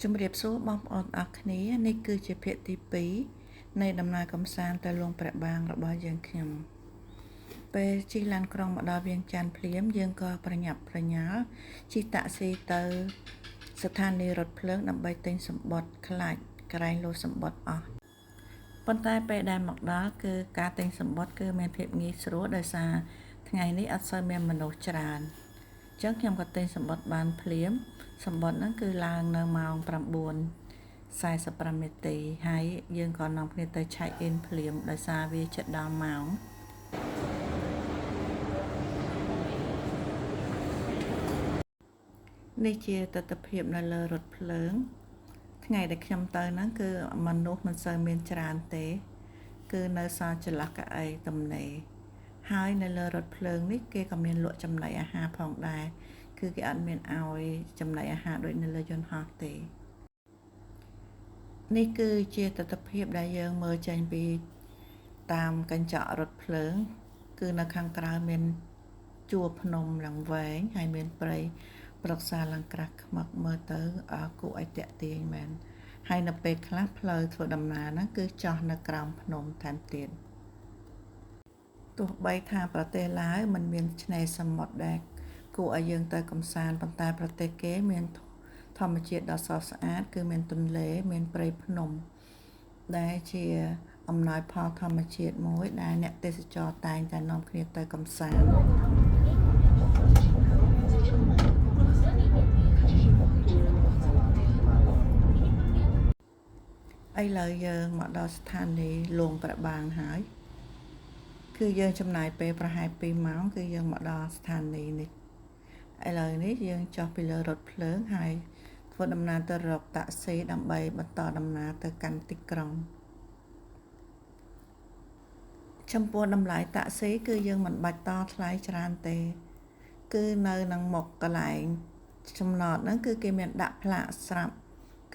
ជំរាបសួរបងប្អូនអរគ្នានេះគឺជាភាគទី2នៃដំណើរកម្សាន្តទៅលងព្រះបាងរបស់យើងខ្ញុំពេលជិះឡានក្រុងមកដល់វាងច័ន្ទភ្លាមយើងក៏ប្រញាប់ប្រញាល់ជិះតាក់ស៊ីទៅស្ថានីយ៍រថភ្លើងដើម្បីទិញសំបុត្រខ្លាចក្រែងលោតសំបុត្រអស់ប៉ុន្តែពេលដែលមកដល់គឺការទិញសំបុត្រគឺមានភាពងាយស្រួលដោយសារថ្ងៃនេះអត់សូវមានមនុស្សច្រើនអញ្ចឹងខ្ញុំក៏ទិញសំបុត្របានភ្លាមសំបុត្រហ្នឹងគឺឡើងនៅម៉ោង9:45នាទីហើយយើងក៏នាំគ្នាទៅ check in ភ្លាមដោយសារវាជិតដល់ម៉ោងនេះជាទស្សនវិជ្ជានៅលើរថភ្លើងថ្ងៃដែលខ្ញុំទៅហ្នឹងគឺមនុស្សមិនសូវមានច្រើនទេគឺនៅសល់ចន្លោះកៅអីទំនេរហើយនៅលើរថភ្លើងនេះគេក៏មានលក់ចំណីអាហារផងដែរគឺគេអត់មានឲ្យចំណីអាហារដូចនៅលើយន្តហោះទេនេះគឺជាទស្សនវិជ្ជាដែលយើងមើលចេញពីតាមកញ្ចក់រថភ្លើងគឺនៅខាងក្រៅមានជួរភ្នំឡើងវែងហើយមានព្រៃប្រឹក្សាឡើងក្រាស់ខ្មឹកមើលទៅគួរឲ្យទាក់ទាញមែនហើយនៅពេលខ្លះផ្លូវធ្វើដំណើរហ្នឹងគឺចោះនៅក្រោមភ្នំថែមទៀតទោះបីថាប្រទេសឡាវมันមានឆ្នេរសមុទ្រដែរគួរឲ្យយើងទៅកំសាន្តប៉ុន្តែប្រទេសគេមានធម្មជាតិដ៏ស្រស់ស្អាតគឺមានទន្លេមានព្រៃភ្នំដែលជាអំណោយផលធម្មជាតិមួយដែលអ្នកទេសចរតែងតែនាំគ្នាទៅកំសាន្តឥឡូវយើងមកដល់ស្ថានីយ៍លងព្រះបាងហើយគឺយើងចំណាយពេលប្រហែល2ម៉ោងគឺយើងមកដល់ស្ថានីយ៍នេះឥឡូវនេះយើងចុះពីលើរថភ្លើងហើយធ្វើដំណើរទៅរកតាក់ស៊ីដើម្បីបន្តដំណើរទៅកាន់ទីក្រុងចំពោះតម្លៃតាក់ស៊ីគឺយើងមិនបាច់តថ្លៃច្រើនទេគឺនៅនឹងមុខកន្លែងចំណតហ្នឹងគឺគេមានដាក់ផ្លាកស្រាប់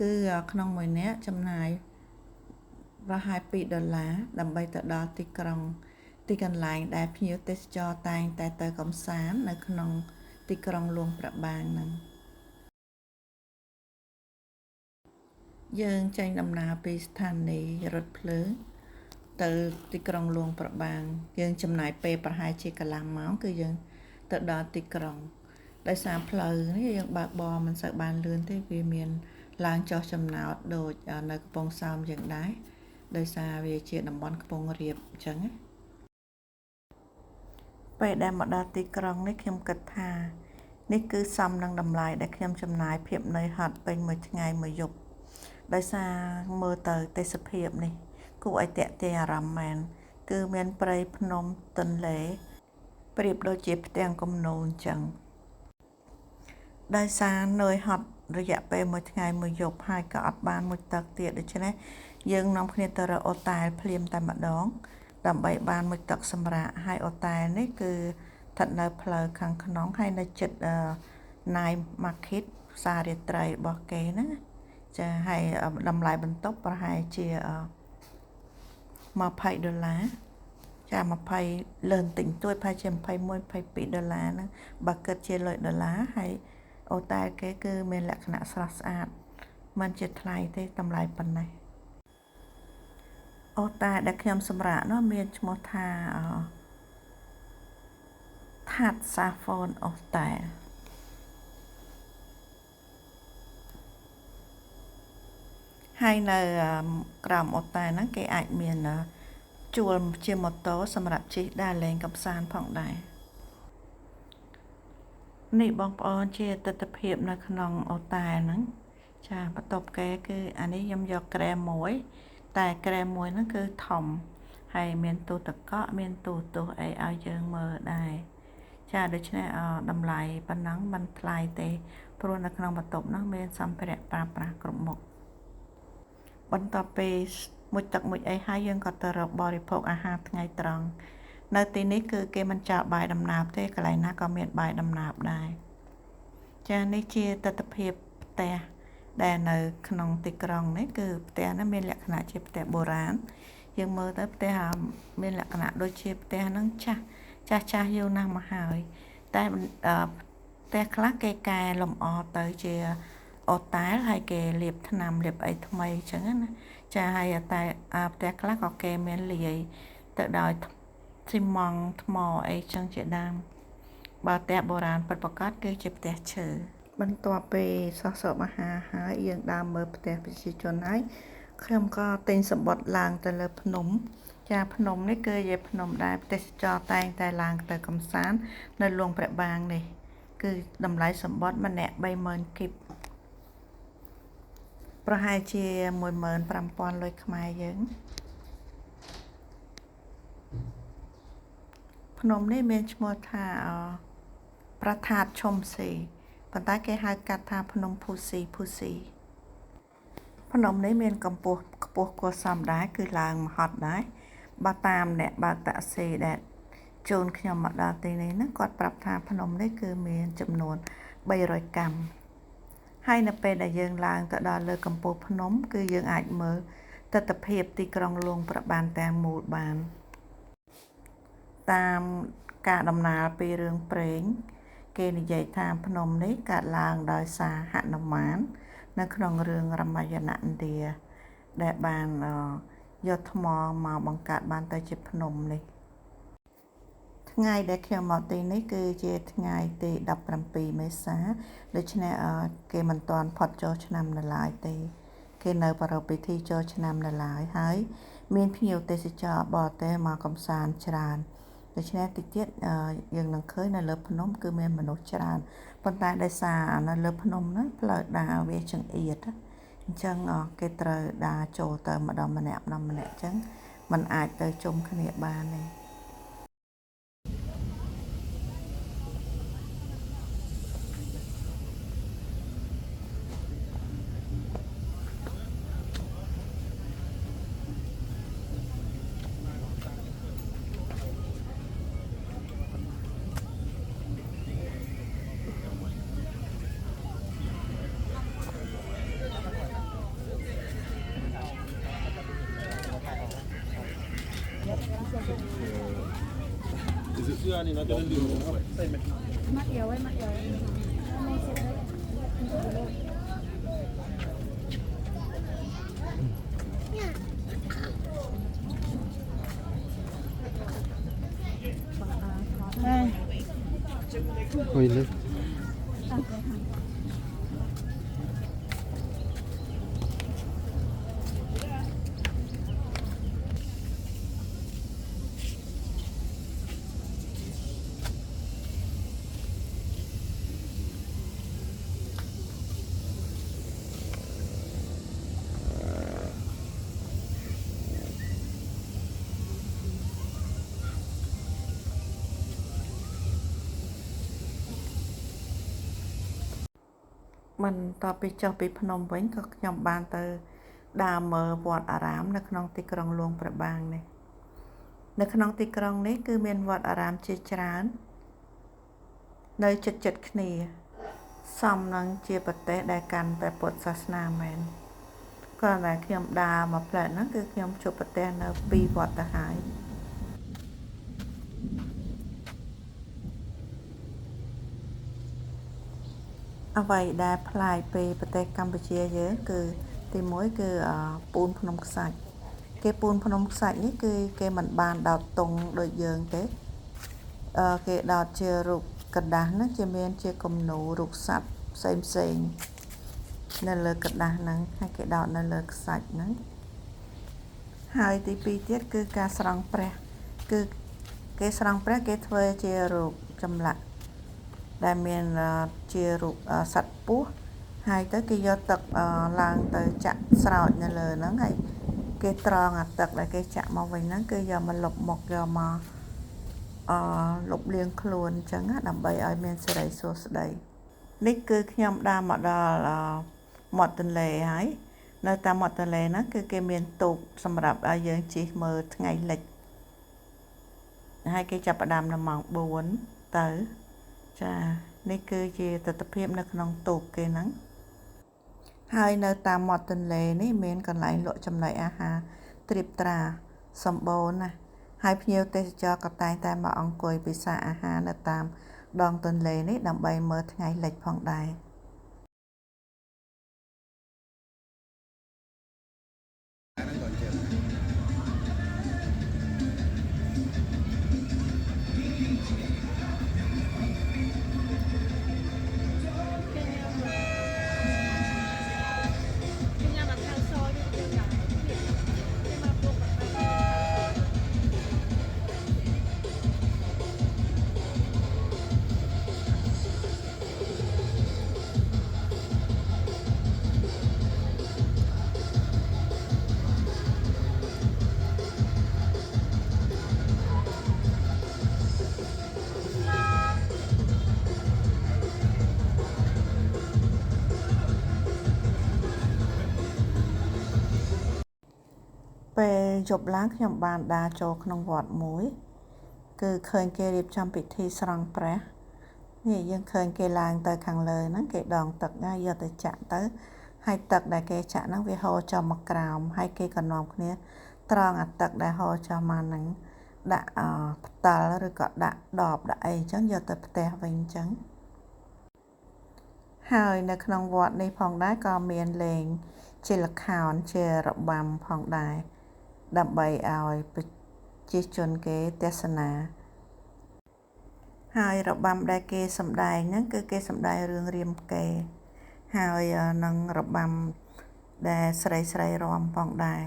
គឺក្នុងមួយនាក់ចំណាយប្រហែល$2ដើម្បីទៅដល់ទីក្រុងទីកន្លែងដែលភ្ញៀវទេសចរតែងតែទៅកំសាន្តនៅក្នុងទីក្រុងលួងព្រះបាងហ្នឹងយើងចេញដំណើរពីស្ថានីយ៍រថភ្លើងទៅទីក្រុងលួងព្រះបាងយើងចំណាយពេលប្រហែលជាកន្លះម៉ោងគឺយើងទៅដល់ទីក្រុងដោយសារផ្លូវនេះយើងបើកបរមិនសូវបានលឿនទេវាមានឡើងចុះចំណោតដូចនៅកំពង់សោមយ៉ាងដែរដោយសារវាជាតំបន់ខ្ពង់រាបអញ្ចឹងណាពេលដែលមកដល់ទីក្រុងនេះខ្ញុំគិតថានេះគឺសមនឹងតម្លៃដែលខ្ញុំចំណាយភាពនឿយហត់ពេញមួយថ្ងៃមួយយប់ដោយសារមើលទៅទេសភាពនេះគួរឲ្យទាក់ទាញអារម្មណ៍មែនគឺមានព្រៃភ្នំទន្លេប្រៀបដូចជាផ្ទាំងគំនូរអញ្ចឹងដោយសារនឿយហត់រយៈពេលមួយថ្ងៃមួយយប់ហើយក៏អត់បានមុជទឹកទៀតដូច្នេះយើងនាំគ្នាទៅរកអូតែលភ្លាមតែម្ដងដើម្បីបានមុជទឹកសម្រាកហើយអូតែលនេះគឺស្ថិតនៅផ្លូវខាងក្នុងហើយនៅជិតNight Market ផ្សាររាត្រីរបស់គេណាចាហើយតម្លៃបន្ទប់ប្រហែលជា$20ចា20លើបន្តិចតួចប្រហែលជា$21-22ហ្នឹងបើគិតជាលុយដុល្លារហើយអូតែលគេគឺមានលក្ខណៈស្រស់ស្អាតមិនជាថ្លៃទេតម្លៃប៉ុណ្ណេះអូតែលដែលខ្ញុំសម្រាកនោះមានឈ្មោះថាThat Saffron Hotelហើយនៅក្រោមអូតែលហ្នឹងគេអាចមានជួលជាម៉ូតូសម្រាប់ជិះដើរលេងកម្សាន្តផងដែរនេះបងប្អូនជាទស្សនវិជ្ជានៅក្នុងអូតែលហ្នឹងចាបន្ទប់គេគឺអានេះខ្ញុំយកក្រែមួយតែក្រែមួយហ្នឹងគឺធំហើយមានទូទឹកកកមានទូទស្សន៍អីឲ្យយើងមើលដែរចាដូច្នេះតម្លៃប៉ុណ្ណឹងមិនថ្លៃទេព្រោះនៅក្នុងបន្ទប់ហ្នឹងមានសម្ភារៈប្រើប្រាស់គ្រប់មុខបន្ទាប់ពីមុជទឹកមុជអីហើយយើងក៏ទៅរកបរិភោគអាហារថ្ងៃត្រង់នៅទីនេះគឺគេមិនចោលបាយដំណើបទេកន្លែងណាក៏មានបាយដំណើបដែរចានេះជាទស្សនវិជ្ជាផ្ទះដែលនៅក្នុងទីក្រុងនេះគឺផ្ទះនេះមានលក្ខណៈជាផ្ទះបុរាណយើងមើលទៅផ្ទះមានលក្ខណៈដូចជាផ្ទះហ្នឹងចាស់យូរណាស់មកហើយតែផ្ទះខ្លះគេកែលម្អទៅជា អូតែលហើយគេលាបថ្នាំលាបអីថ្មីអញ្ចឹងណាចាហើយតែផ្ទះខ្លះក៏គេមានលាយទៅដោយស៊ីម៉ង់ថ្មអីចឹងជាដើមបើផ្ទះបុរាណពិតប្រាកដគឺជាផ្ទះឈើបន្ទាប់ពីសោះសពអាហារហើយយើងដើរមើលផ្ទះប្រជាជនហើយខ្ញុំក៏ទិញសម្បត្តិឡើងទៅលើភ្នំចាភ្នំនេះគឺជាភ្នំដែលទេសចរតែងតែឡើងទៅកំសាន្តនៅលួងព្រះបាងនេះគឺតម្លៃសម្បត្តិម្នាក់ 30000 គីបប្រហែលជា 15000 លុយខ្មែរយើងភ្នំនេះមានឈ្មោះថាប្រាថាតឈុំស៊ីប៉ុន្តែគេហៅកាត់ថាភ្នំភូស៊ីភ្នំនេះមានកម្ពស់ខ្ពស់គួរសមដែរគឺឡើងមហត់ដែរបើតាមអ្នកបើកតាក់ស៊ីដែលជូនខ្ញុំមកដល់ទីនេះណាគាត់ប្រាប់ថាភ្នំនេះគឺមានចំនួន300កាំហើយនៅពេលដែលយើងឡើងទៅដល់លើកំពូលភ្នំគឺយើងអាចមើលទិដ្ឋភាពទីក្រុងលួងព្រះបានទាំងមូលបានតាមការដំណាលពីរឿងព្រេងគេនិយាយថាភ្នំនេះកើតឡើងដោយសារហនុមាននៅក្នុងរឿងរាមាយណៈឥណ្ឌាដែលបានយកថ្មមកបង្កើតបានទៅជាភ្នំនេះថ្ងៃដែលខ្ញុំមកទីនេះគឺជាថ្ងៃទី17មេសាដូច្នេះគេមិនទាន់ផុតចូលឆ្នាំនៅឡើយទេគេនៅប្រារព្ធពិធីចូលឆ្នាំនៅឡើយហើយមានភ្ញៀវទេសចរបរទេសមកកំសាន្តច្រើនដូច្នេះតិចទៀតយើងនឹងឃើញនៅលើភ្នំគឺមានមនុស្សច្រើនប៉ុន្តែដោយសារនៅលើភ្នំហ្នឹងផ្លូវដើរវាចង្អៀតអញ្ចឹងគេត្រូវដើរចូលទៅម្ដងម្នាក់អញ្ចឹងมันអាចទៅជុំគ្នាបានទេmắt yếu ấy đây Ôi lên.បន្ទាប់ពីចុះពីភ្នំវិញក៏ខ្ញុំបានទៅដើរមើលវត្តអារាមនៅក្នុងទីក្រុងលួងព្រះបាងនេះនៅក្នុងទីក្រុងនេះគឺមានវត្តអារាមជាច្រើននៅជិតគ្នាសមនឹងជាប្រទេសដែលកាន់ព្រះពុទ្ធសាសនាមែនគ្រាន់តែខ្ញុំដើរមកផ្លែតហ្នឹងគឺខ្ញុំជួបប្រទេសនៅ2វត្តទៅហើយអ្វីដែលប្លែកពីប្រទេសកម្ពុជាយើងគឺទី1គឺពូនភ្នំខ្សាច់គេពូនភ្នំខ្សាច់នេះគឺគេមិនបានដោតតុងដូចយើងទេគេដោតជារូបกระดาษហ្នឹងជាមានជាគំនូររូបសត្វផ្សេងនៅលើกระดาษហ្នឹងហើយគេដោតនៅលើខ្សាច់ហ្នឹងហើយទី2ទៀតគឺការស្រង់ព្រះគឺគេស្រង់ព្រះគេធ្វើជារូបចម្លាក់ដែលមានជារូបសត្វពស់ហើយទៅគេយកទឹកឡើងទៅចាក់ស្រោចនៅលើហ្នឹងហើយគេត្រងអាទឹកដែលគេចាក់មកវិញហ្នឹងគឺយកមកលុបមកយកមកលុបលាងខ្លួនអញ្ចឹងដើម្បីឲ្យមានសិរីសួស្តីនេះគឺខ្ញុំដើរមកដល់មាត់ទន្លេហើយនៅតាមមាត់ទន្លេហ្នឹងគឺគេមានទូកសម្រាប់ឲ្យយើងជិះមើលថ្ងៃលិចហើយគេចាប់ផ្ដើមនៅម៉ោង4ទៅចានេះគឺជាទស្សនវិជ្ជានៅក្នុងទូកគេហ្នឹងហើយនៅតាមមាត់ទន្លេនេះមានកន្លែងលក់ចំណីអាហារត្រៀបត្រាសម្បូរណាស់ហើយភ្ញៀវទេសចរក៏តែងតែមកអង្គុយពិសាអាហារនៅតាមដងទន្លេនេះដើម្បីមើលថ្ងៃលិចផងដែរ ពេលយប់ឡើងខ្ញុំបានដើរចូលក្នុងវត្តមួយគឺឃើញគេរៀបចំពិធីស្រង់ព្រះនេះយើងឃើញគេឡើងទៅខាងលើហ្នឹងគេដងទឹកណាយកទៅចាក់ទៅហើយទឹកដែលគេចាក់ហ្នឹងវាហូរចុះមកក្រោមហើយគេក៏នាំគ្នាត្រង់អាទឹកដែលហូរចុះមកហ្នឹងដាក់ផ្តិលឬក៏ដាក់ដបដាក់អីអញ្ចឹងយកទៅផ្ទះវិញអញ្ចឹងហើយនៅក្នុងវត្តនេះផងដែរក៏មានលេងជាល្ខោនជារបាំផងដែរដើម្បីឲ្យប្រជាជនគេទស្សនាហើយរបាំដែលគេសម្ដែងហ្នឹងគឺគេសម្ដែងរឿងរាមកេរ្តិ៍ហើយនឹងរបាំដែលស្រីរាំផងដែរ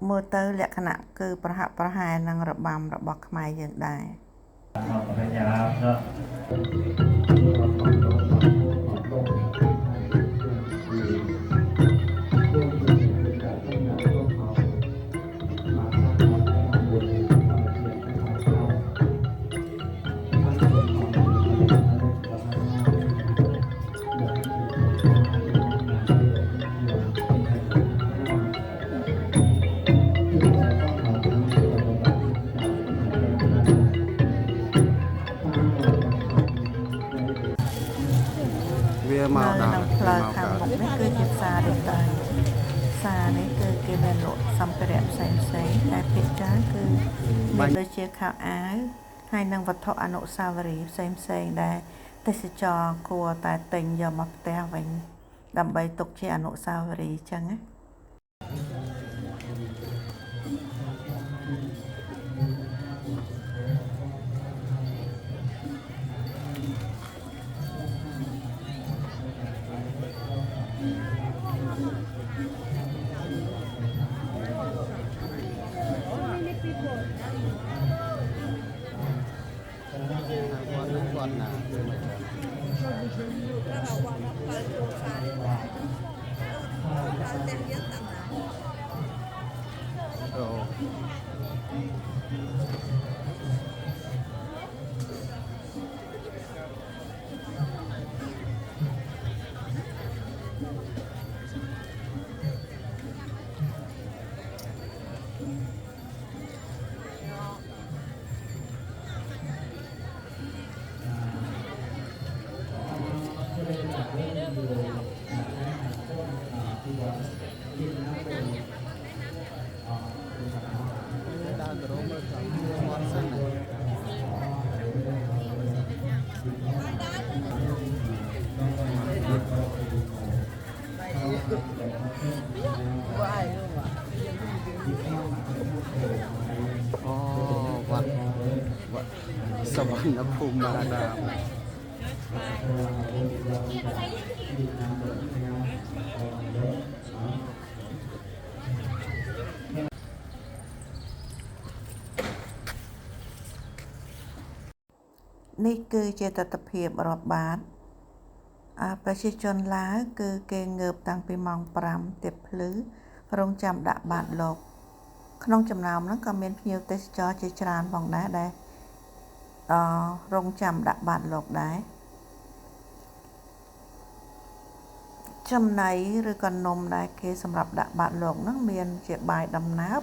មើលទៅលក្ខណៈគឺប្រហាក់ប្រហែលនឹងរបាំរបស់ខ្មែរយើងដែរវាមកដល់ ផ្លូវខាងមុខនេះគឺជាផ្សាររាត្រីផ្សារនេះគឺគេមានលក់សម្ភារៈផ្សេងតែភាគច្រើនគឺមានដូចជាខោអាវហើយនិងវត្ថុអនុស្សាវរីយ៍ផ្សេងដែលទេសចរគួរតែទិញយកមកផ្ទះវិញដើម្បីទុកជាអនុស្សាវរីយ៍អញ្ចឹងណាវត្តសវណ្ណភូមិរាដានេះគឺជាទស្សនវិជ្ជារាប់បាតប្រជាជនឡាវគឺគេងើបតាំងពីម៉ោង 5 ទៀបភ្លឺរងចាំដាក់បាតលោកក្នុងចំណោមហ្នឹងក៏មានភ្ញៀវទេសចរជាច្រើនផងដែរដែលរងចាំដាក់បាតលោកដែរចំណីឬក៏នំដែលគេសម្រាប់ដាក់បាតលោកហ្នឹងមានជាបាយដំណើប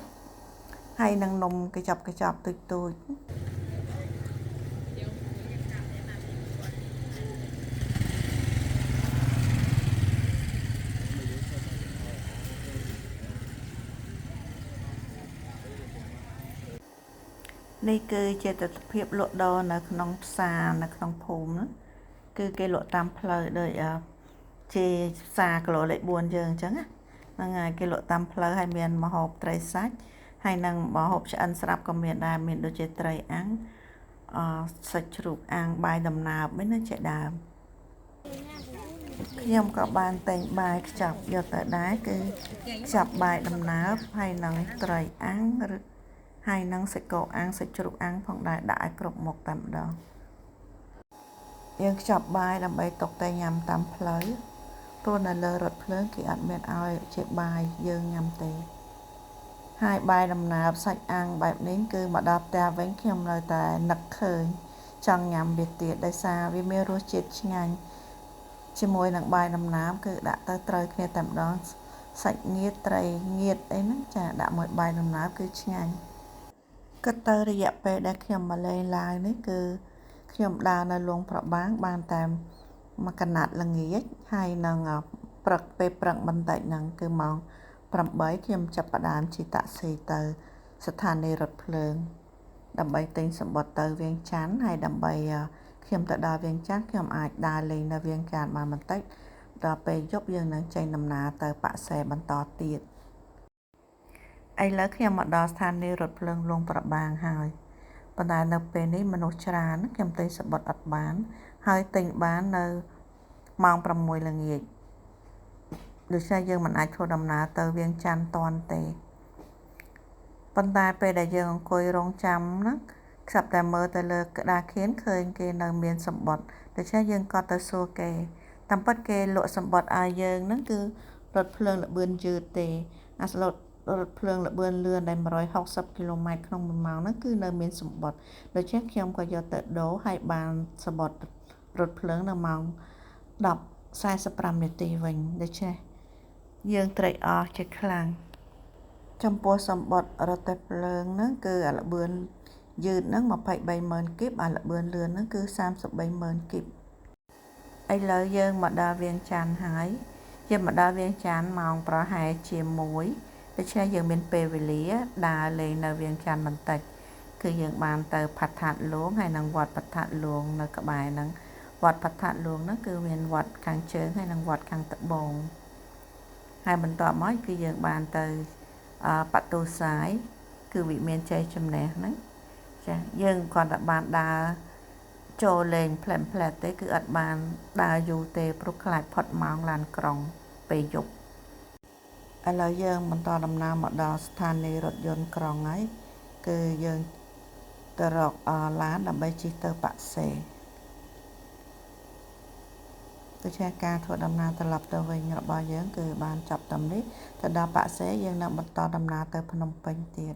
ហើយនឹងនំកញ្ចប់ទូចនេះគឺជាទស្សនវិជ្ជាលក់ដូរនៅក្នុងផ្សារនៅក្នុងភូមិហ្នឹងគឺគេលក់តាមផ្លូវដូចជាផ្សារគីឡូលេខ 4 យើងអញ្ចឹងហ្នឹងហើយគេលក់តាមផ្លូវហើយមានម្ហូបត្រីសាច់ហើយនឹងម្ហូបឆ្អិនស្រាប់ក៏មានដែរមានដូចជាត្រីអាំងសាច់ជ្រូកអាំងបាយដំណើបហ្នឹងណាជាដើមខ្ញុំក៏បានតែងបាយខ្ចប់យកទៅដែរគឺខ្ចប់បាយដំណើបហើយនឹងត្រីអាំងឬហើយនឹងសាច់គោអាំងសាច់ជ្រូកអាំងផងដែរដាក់ឲ្យគ្រប់មុខតែម្ដងយើងខ្ចប់បាយដើម្បីទុកតែញ៉ាំតាមផ្លូវព្រោះនៅលើរថភ្លើងគេអត់មានឲ្យជាបាយយើងញ៉ាំទេហើយបាយដំណើបសាច់អាំងបែបនេះគឺមកដល់ផ្ទះវិញខ្ញុំនៅតែនឹកឃើញចង់ញ៉ាំវាទៀតដោយសារវាមានរសជាតិឆ្ងាញ់ជាមួយនឹងបាយដំណើបគឺដាក់ទៅត្រូវគ្នាតែម្ដង សាច់ងៀតត្រីងៀតអីហ្នឹងចាដាក់មួយបាយដំណើបគឺឆ្ងាញ់ក៏ទៅរយៈពេលដែលខ្ញុំមកលេងឡាវនេះគឺខ្ញុំដើរនៅលងប្របាំងបានតែមួយកណាត់ល្ងាចហើយនឹងព្រឹកពេលព្រឹកបន្តិចហ្នឹងគឺម៉ោង8ខ្ញុំចាប់ផ្ដើមជិះតាក់ស៊ីទៅស្ថានីយ៍រថភ្លើងដើម្បីទិញសំបុត្រទៅវៀងច័ន្ទហើយដើម្បីខ្ញុំទៅដល់វៀងច័ន្ទខ្ញុំអាចដើរលេងនៅវៀងច័ន្ទបានបន្តិចដល់ពេលយប់យើងនឹងចេញដំណើរទៅប៉ាក់សេបន្តទៀតឥឡូវខ្ញុំមកដល់ស្ថានីយ៍រថភ្លើងលងប្របាំងហើយប៉ុន្តែនៅពេលនេះមនុស្សច្រើនខ្ញុំទិញសំបុត្រអត់បានហើយទិញបាននៅម៉ោង6ល្ងាចដូច្នេះយើងមិនអាចធ្វើដំណើរទៅវៀងច័ន្ទតាន់ទេប៉ុន្តែពេលដែលយើងអង្គុយរងចាំហ្នឹងស្រាប់តែមើលទៅលើក្តារខៀនឃើញគេនៅមានសម្បត្តិដូច្នេះយើងក៏ទៅសួរគេតាមពិតគេលក់សម្បត្តិឲ្យយើងហ្នឹងគឺរថភ្លើងល្បឿនយឺតទេអាស្លូតរថភ្លើងល្បឿនលឿនដែល160គីឡូម៉ែត្រក្នុង1ម៉ោងហ្នឹងគឺនៅមានសម្បត្តិដូច្នេះខ្ញុំក៏យកទៅដូរឲ្យបានសម្បត្តិរថភ្លើងនៅម៉ោង10:45នាទីវិញដូច្នេះយើងត្រេកអរជាខ្លាំងចំពោះសម្បត្តិរថភ្លើងហ្នឹងគឺអាល្បឿនយឺតហ្នឹង230000គីបអាល្បឿនលឿនហ្នឹងគឺ330,000គីបឥឡូវយើងមកដល់វៀងច័ន្ទហើយយើងមកដល់វៀងច័ន្ទម៉ោងប្រហែលជា1ដូច្នេះយើងមានពេលវេលាដើរលេងនៅវៀងច័ន្ទបន្តិចគឺយើងបានទៅផាត់ថាត់លួងហើយនឹងវត្តផាត់ថាត់លួងនៅក្បែរហ្នឹងវត្តផាត់ថាត់លួងហ្នឹងគឺមានវត្តខាងជើងហើយនឹងវត្តខាងត្បូងហើយបន្ទាប់មកគឺយើងបានទៅបាទូសាយគឺវិមានជ័យជំនះហ្នឹងចាយើងគាត់តែបានដើរចូលលេងផ្លែតទេគឺអត់បានដើរយូរទេព្រោះខ្លាចផុតម៉ោងឡានក្រុងពេលយប់ឥឡូវយើងបន្តដំណើរមកដល់ស្ថានីយ៍រថយន្តក្រុងហើយគឺយើងទៅរកឡានដើម្បីជិះទៅប៉ាក់សេដូច្នេះការធ្វើដំណើរត្រឡប់ទៅវិញរបស់យើងគឺបានចប់ត្រឹមនេះទៅដល់ប៉ាក់សេយើងនឹងបន្តដំណើរទៅភ្នំពេញទៀត